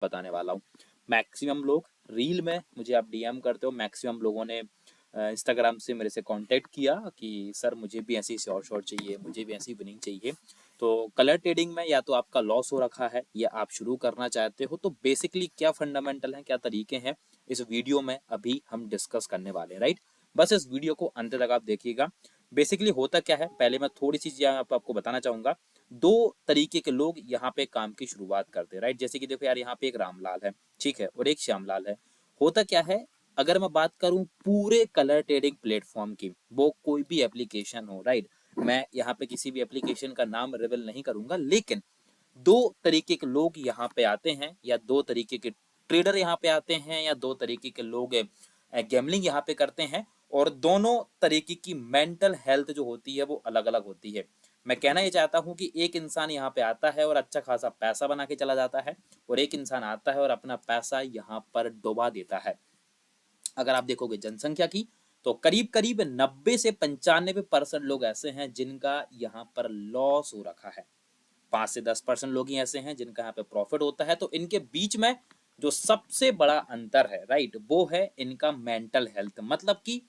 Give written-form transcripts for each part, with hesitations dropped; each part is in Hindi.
बताने वाला हूँ। मैक्सिमम लोग रील में मुझे आप डीएम करते हो, मैक्सिमम लोगों ने इंस्टाग्राम से मेरे से कांटेक्ट किया कि सर मुझे भी ऐसी शॉर्ट चाहिए, मुझे भी ऐसी विनिंग चाहिए। तो कलर ट्रेडिंग में या तो आपका लॉस हो रखा है या आप शुरू करना चाहते हो, तो बेसिकली क्या फंडामेंटल हैं, क्या तरीके हैं, इस वीडियो में अभी हम डिस्कस करने वाले हैं, राइट। बस इस वीडियो को अंत तक आप देखिएगा। बेसिकली होता क्या है, पहले मैं थोड़ी सी चीजें आपको बताना चाहूंगा। दो तरीके के लोग यहाँ पे काम की शुरुआत करते हैं, राइट। जैसे कि देखो यार, यहाँ पे एक रामलाल है, ठीक है, और एक श्यामलाल है। होता क्या है, अगर मैं बात करूं पूरे कलर ट्रेडिंग प्लेटफॉर्म की, वो कोई भी एप्लीकेशन हो, राइट। मैं यहाँ पे किसी भी एप्लीकेशन का नाम रिवील नहीं करूंगा, लेकिन दो तरीके के लोग यहाँ पे आते हैं, या दो तरीके के ट्रेडर यहाँ पे आते हैं, या दो तरीके के लोग गैमलिंग यहाँ पे करते हैं। और दोनों तरीके की मेंटल हेल्थ जो होती है वो अलग अलग होती है। मैं कहना ये चाहता हूँ कि एक इंसान यहाँ पे आता है और अच्छा खासा पैसा बना के चला जाता है, और एक इंसान आता है और अपना पैसा यहाँ पर डुबा देता है। अगर आप देखोगे जनसंख्या की, तो करीब करीब 90 से 95% लोग ऐसे हैं जिनका यहाँ पर लॉस हो रखा है। 5 से 10% लोग ही ऐसे हैं जिनका यहाँ पे प्रॉफिट होता है। तो इनके बीच में जो सबसे बड़ा अंतर है, राइट, वो है इनका मेंटल हेल्थ। मतलब कि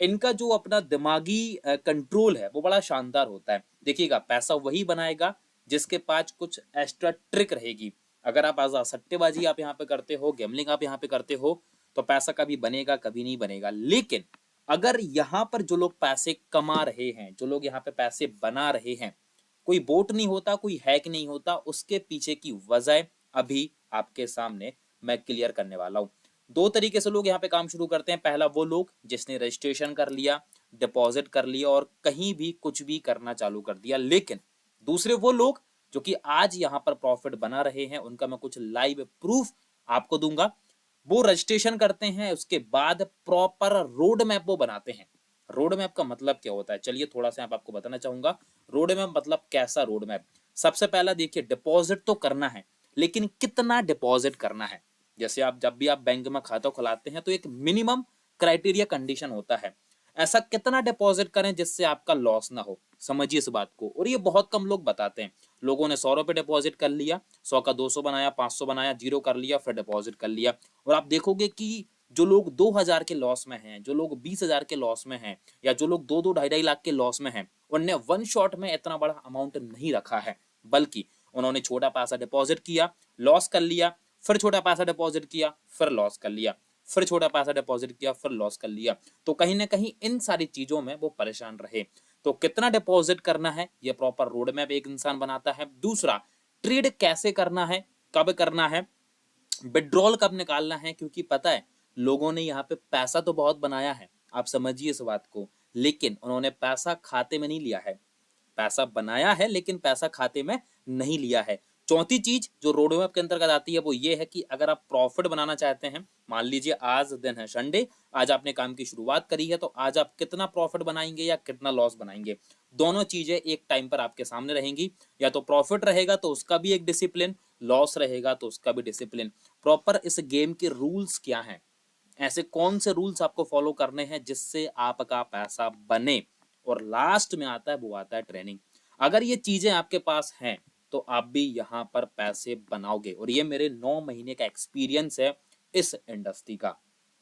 इनका जो अपना दिमागी कंट्रोल है वो बड़ा शानदार होता है। देखिएगा, पैसा वही बनाएगा जिसके पास कुछ एक्स्ट्रा ट्रिक रहेगी। अगर आप आजाद सट्टेबाजी आप यहाँ पे करते हो, गैमलिंग आप यहाँ पे करते हो, तो पैसा कभी बनेगा, कभी नहीं बनेगा। लेकिन अगर यहाँ पर जो लोग पैसे कमा रहे हैं, जो लोग यहाँ पे पैसे बना रहे हैं, कोई बोट नहीं होता, कोई हैक नहीं होता, उसके पीछे की वजह अभी आपके सामने मैं क्लियर करने वाला हूं। दो तरीके से लोग यहाँ पे काम शुरू करते हैं। पहला वो लोग जिसने रजिस्ट्रेशन कर लिया, डिपॉजिट कर लिया और कहीं भी कुछ भी करना चालू कर दिया। लेकिन दूसरे वो लोग जो कि आज यहाँ पर प्रॉफिट बना रहे हैं, उनका मैं कुछ लाइव प्रूफ आपको दूंगा। वो रजिस्ट्रेशन करते हैं, उसके बाद प्रॉपर रोड मैप वो बनाते हैं। रोड मैप का मतलब क्या होता है, चलिए थोड़ा सा आपको बताना चाहूंगा। रोड मैप मतलब कैसा रोड मैप। सबसे पहला देखिए, डिपॉजिट तो करना है, लेकिन कितना डिपॉजिट करना है। जैसे आप जब भी आप बैंक में खाता खुलाते हैं, तो एक मिनिमम क्राइटेरिया कंडीशन होता है। ऐसा कितना डिपॉजिट करें जिससे आपका लॉस ना हो, समझिए इस बात को। और ये बहुत कम लोग बताते हैं। लोगों ने 100 रुपये डिपॉजिट कर लिया, 100 का 200 बनाया, 500 बनाया, जीरो कर लिया, फिर डिपॉजिट कर लिया। और आप देखोगे कि जो लोग 2000 के लॉस में हैं, जो लोग 20,000 के लॉस में हैं, या जो लोग 2-2 ढाई-ढाई लाख के लॉस में हैं, उनने वन शॉट में इतना बड़ा अमाउंट नहीं रखा है, बल्कि उन्होंने छोटा पैसा डिपॉजिट किया, लॉस कर लिया, फिर छोटा पैसा डिपॉजिट किया, फिर लॉस कर लिया, फिर छोटा पैसा डिपॉजिट किया, फिर लॉस कर लिया। तो कहीं ना कहीं इन सारी चीजों में वो परेशान रहे। तो कितना डिपॉजिट करना है, ये प्रॉपर रोड मैप एक इंसान बनाता है। दूसरा, ट्रेड कैसे करना है, कब करना है, विड्रॉल कब निकालना है। क्योंकि पता है, लोगों ने यहाँ पे पैसा तो बहुत बनाया है, आप समझिए इस बात को, लेकिन उन्होंने पैसा खाते में नहीं लिया है। पैसा बनाया है लेकिन पैसा खाते में नहीं लिया है। चौथी चीज जो रोड मैप के अंतर्गत आती है वो ये है कि अगर आप प्रॉफिट बनाना चाहते हैं, मान लीजिए आज दिन है संडे, आज आपने काम की शुरुआत करी है, तो आज आप कितना प्रॉफिट बनाएंगे या कितना लॉस बनाएंगे, दोनों चीजें एक टाइम पर आपके सामने रहेंगी। या तो प्रॉफिट रहेगा तो उसका भी एक डिसिप्लिन, लॉस रहेगा तो उसका भी डिसिप्लिन। प्रॉपर इस गेम के रूल्स क्या हैं, ऐसे कौन से रूल्स आपको फॉलो करने हैं जिससे आपका पैसा बने। और लास्ट में आता है, वो आता है ट्रेनिंग। अगर ये चीजें आपके पास हैं तो आप भी यहाँ पर पैसे बनाओगे। और ये मेरे 9 महीने का एक्सपीरियंस है इस इंडस्ट्री का।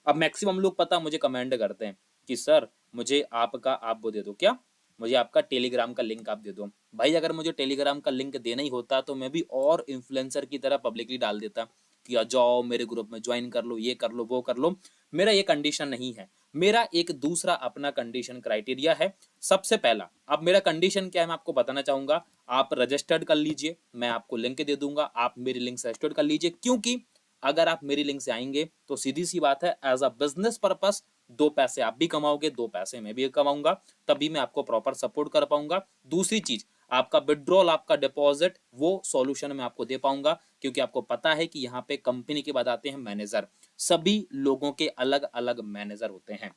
अब मैक्सिमम लोग पता मुझे कमेंट करते हैं कि सर मुझे आपका आप वो दे दो, क्या मुझे आपका टेलीग्राम का लिंक आप दे दो। भाई अगर मुझे टेलीग्राम का लिंक देना ही होता तो मैं भी और इन्फ्लुएंसर की तरह पब्लिकली डाल देता कि आ जाओ मेरे ग्रुप में ज्वाइन कर लो, ये कर लो, वो कर लो। मेरा ये कंडीशन नहीं है। मेरा एक दूसरा अपना कंडीशन क्राइटेरिया है। सबसे पहला, अब मेरा कंडीशन क्या है मैं आपको बताना चाहूंगा। आप रजिस्टर्ड कर लीजिए, मैं आपको लिंक दे दूंगा, आप मेरी लिंक से रजिस्टर्ड कर लीजिए। क्योंकि अगर आप मेरी लिंक से आएंगे तो सीधी सी बात है, एज अ बिजनेस पर्पस 2 पैसे आप भी कमाओगे, 2 पैसे मैं भी कमाऊंगा, तभी मैं आपको प्रॉपर सपोर्ट कर पाऊंगा। दूसरी चीज, आपका विड्रॉल, आपका डिपॉजिट, वो सॉल्यूशन मैं आपको दे पाऊंगा। क्योंकि आपको पता है कि यहाँ पे कंपनी के बाद आते हैं मैनेजर, सभी लोगों के अलग अलग मैनेजर होते हैं।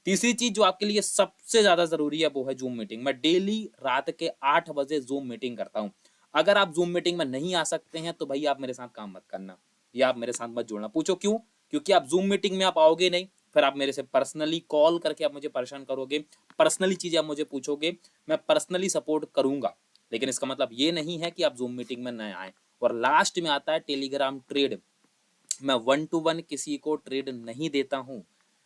तीसरी चीज जो आपके लिए सबसे ज्यादा जरूरी है वो है जूम मीटिंग। मैं डेली रात के 8 बजे जूम मीटिंग करता हूं। अगर आप जूम मीटिंग में नहीं आ सकते हैं तो भाई आप मेरे साथ काम मत करना, या आप मेरे साथ मत जुड़ना। पूछो क्यों? क्योंकि आप जूम मीटिंग में आप आओगे नहीं, फिर आप मेरे से पर्सनली कॉल करके आप मुझे परेशान करोगे, पर्सनली चीजें आप मुझे पूछोगे, मैं पर्सनली सपोर्ट करूंगा, लेकिन इसका मतलब ये नहीं है कि आप जूम मीटिंग में न आए। और लास्ट में आता है टेलीग्राम ट्रेड। मैं 1-to-1 किसी को ट्रेड नहीं देता हूँ।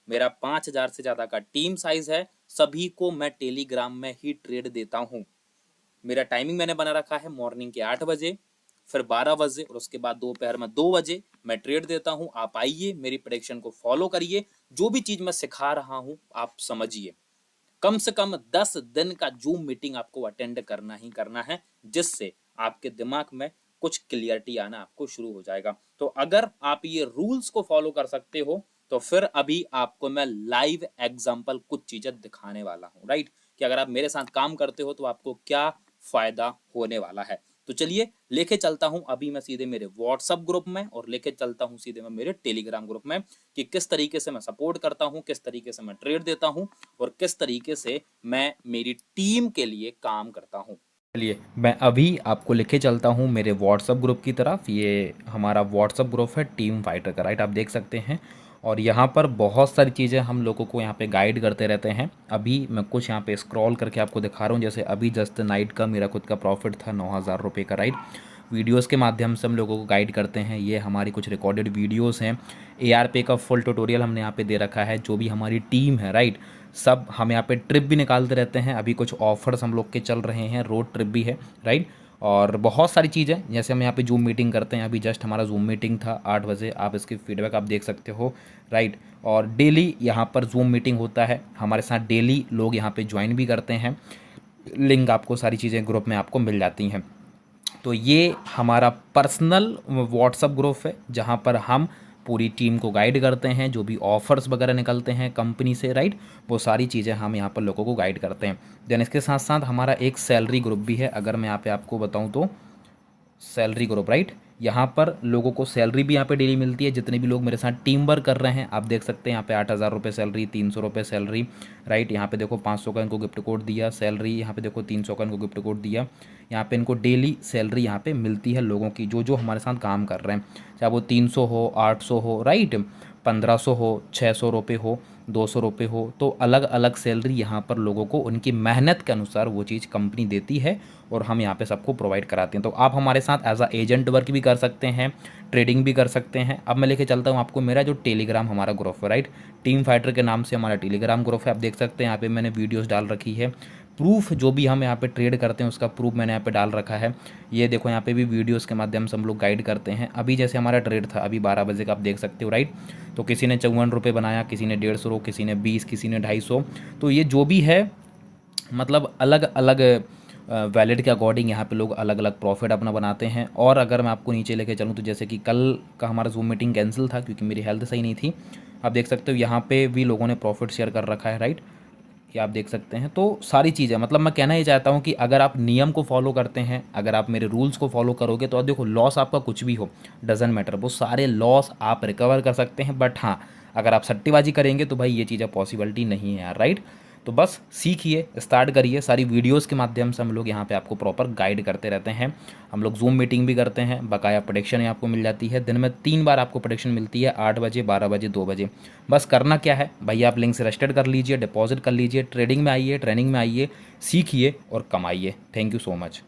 मेरा 5,000 से ज़्यादा का टीम साइज है, सभी को मैं टेलीग्राम में ही ट्रेड देता हूँ। मेरा टाइमिंग मैंने बना रखा है मॉर्निंग के 8 बजे, फिर 12 बजे और उसके बाद दोपहर में 2 बजे मैं ट्रेड देता हूँ। आप आइए, मेरी प्रेडिक्शन को फॉलो करिए, जो भी चीज़ मैं सिखा रहा हूँ आप समझिए। कम से कम 10 दिन का जूम मीटिंग आपको अटेंड करना ही करना है, जिससे आपके दिमाग में कुछ क्लियरिटी आना आपको शुरू हो जाएगा। तो अगर आप ये रूल्स को फॉलो कर सकते हो तो फिर अभी आपको मैं लाइव एग्जांपल कुछ चीजें दिखाने वाला हूँ, राइट, कि अगर आप मेरे साथ काम करते हो तो आपको क्या फायदा होने वाला है। तो चलिए लेके चलता हूं अभी मैं सीधे मेरे व्हाट्सएप ग्रुप में और लेके चलता हूं सीधे मैं मेरे टेलीग्राम ग्रुप में कि किस तरीके से मैं सपोर्ट करता हूं, किस तरीके से मैं ट्रेड देता हूं और किस तरीके से मैं मेरी टीम के लिए काम करता हूं। चलिए मैं अभी आपको लेके चलता हूं मेरे व्हाट्सएप ग्रुप की तरफ। ये हमारा व्हाट्सएप ग्रुप है टीम फाइटर का, राइट, आप देख सकते हैं। और यहाँ पर बहुत सारी चीज़ें हम लोगों को यहाँ पे गाइड करते रहते हैं। अभी मैं कुछ यहाँ पे स्क्रॉल करके आपको दिखा रहा हूँ। जैसे अभी जस्ट नाइट का मेरा खुद का प्रॉफिट था 9,000 रुपये का, राइट। वीडियोस के माध्यम से हम लोगों को गाइड करते हैं। ये हमारी कुछ रिकॉर्डेड वीडियोस हैं। ARP का फुल ट्यूटोरियल हमने यहाँ पे दे रखा है। जो भी हमारी टीम है, राइट, सब हम यहाँ पे ट्रिप भी निकालते रहते हैं। अभी कुछ ऑफर्स हम लोग के चल रहे हैं, रोड ट्रिप भी है, राइट। और बहुत सारी चीज़ें, जैसे हम यहाँ पे जूम मीटिंग करते हैं। अभी जस्ट हमारा जूम मीटिंग था 8 बजे, आप इसकी फीडबैक आप देख सकते हो, राइट। और डेली यहाँ पर जूम मीटिंग होता है हमारे साथ, डेली लोग यहाँ पे ज्वाइन भी करते हैं। लिंक आपको सारी चीज़ें ग्रुप में आपको मिल जाती हैं। तो ये हमारा पर्सनल व्हाट्सअप ग्रुप है जहाँ पर हम पूरी टीम को गाइड करते हैं। जो भी ऑफर्स वगैरह निकलते हैं कंपनी से, राइट, वो सारी चीज़ें हम यहाँ पर लोगों को गाइड करते हैं। देन इसके साथ साथ हमारा एक सैलरी ग्रुप भी है। अगर मैं यहाँ पे आपको बताऊँ तो सैलरी ग्रुप, राइट, यहाँ पर लोगों को सैलरी भी यहाँ पे डेली मिलती है। जितने भी लोग मेरे साथ टीम वर्क कर रहे हैं, आप देख सकते हैं यहाँ पे 8,000 रुपये सैलरी, 300 रुपये सैलरी, राइट। यहाँ पे देखो 500 का इनको गिफ्ट कोड दिया सैलरी, यहाँ पे देखो 300 का इनको गिफ्ट कोड दिया। यहाँ पे इनको डेली सैलरी यहाँ पे मिलती है लोगों की, जो जो हमारे साथ काम कर रहे हैं, चाहे वो 300 हो, 800 हो, राइट, 1500 हो, 600 रुपये हो, 200 रुपये हो। तो अलग अलग सैलरी यहाँ पर लोगों को उनकी मेहनत के अनुसार वो चीज़ कंपनी देती है और हम यहाँ पे सबको प्रोवाइड कराते हैं। तो आप हमारे साथ एज अ एजेंट वर्क भी कर सकते हैं, ट्रेडिंग भी कर सकते हैं। अब मैं लेके चलता हूँ आपको मेरा जो टेलीग्राम हमारा ग्रुप है, राइट, टीम फाइटर के नाम से हमारा टेलीग्राम ग्रुप है। आप देख सकते हैं यहाँ पे मैंने वीडियोस डाल रखी है। प्रूफ जो भी हम यहाँ पे ट्रेड करते हैं उसका प्रूफ मैंने यहाँ पे डाल रखा है। ये देखो यहाँ पे भी वीडियोस के माध्यम से हम लोग गाइड करते हैं। अभी जैसे हमारा ट्रेड था अभी 12 बजे का, आप देख सकते हो, राइट। तो किसी ने 54 रुपये बनाया, किसी ने 150, किसी ने 20, किसी ने 250। तो ये जो भी है मतलब अलग अलग वैलिड के अकॉर्डिंग यहाँ पे लोग अलग अलग प्रॉफिट अपना बनाते हैं। और अगर मैं आपको नीचे लेके चलूँ तो जैसे कि कल का हमारा जूम मीटिंग कैंसिल था क्योंकि मेरी हेल्थ सही नहीं थी। आप देख सकते हो यहाँ पे भी लोगों ने प्रॉफिट शेयर कर रखा है, राइट, ये आप देख सकते हैं। तो सारी चीज़ें, मतलब मैं कहना ये चाहता हूँ कि अगर आप नियम को फॉलो करते हैं, अगर आप मेरे रूल्स को फॉलो करोगे तो देखो लॉस आपका कुछ भी हो, डजेंट मैटर, वो सारे लॉस आप रिकवर कर सकते हैं। बट हाँ, अगर आप सट्टेबाजी करेंगे तो भाई ये चीज़ें पॉसिबिलिटी नहीं है यार, राइट। तो बस सीखिए, स्टार्ट करिए। सारी वीडियोस के माध्यम से हम लोग यहाँ पे आपको प्रॉपर गाइड करते रहते हैं। हम लोग जूम मीटिंग भी करते हैं, बकाया प्रेडिक्शन आपको मिल जाती है। दिन में 3 बार आपको प्रेडिक्शन मिलती है, 8 बजे, 12 बजे, 2 बजे। बस करना क्या है भाई, आप लिंक से रजिस्टर्ड कर लीजिए, डिपॉजिट कर लीजिए, ट्रेडिंग में आइए, ट्रेनिंग में आइए, सीखिए और कमाइए। Thank you so much.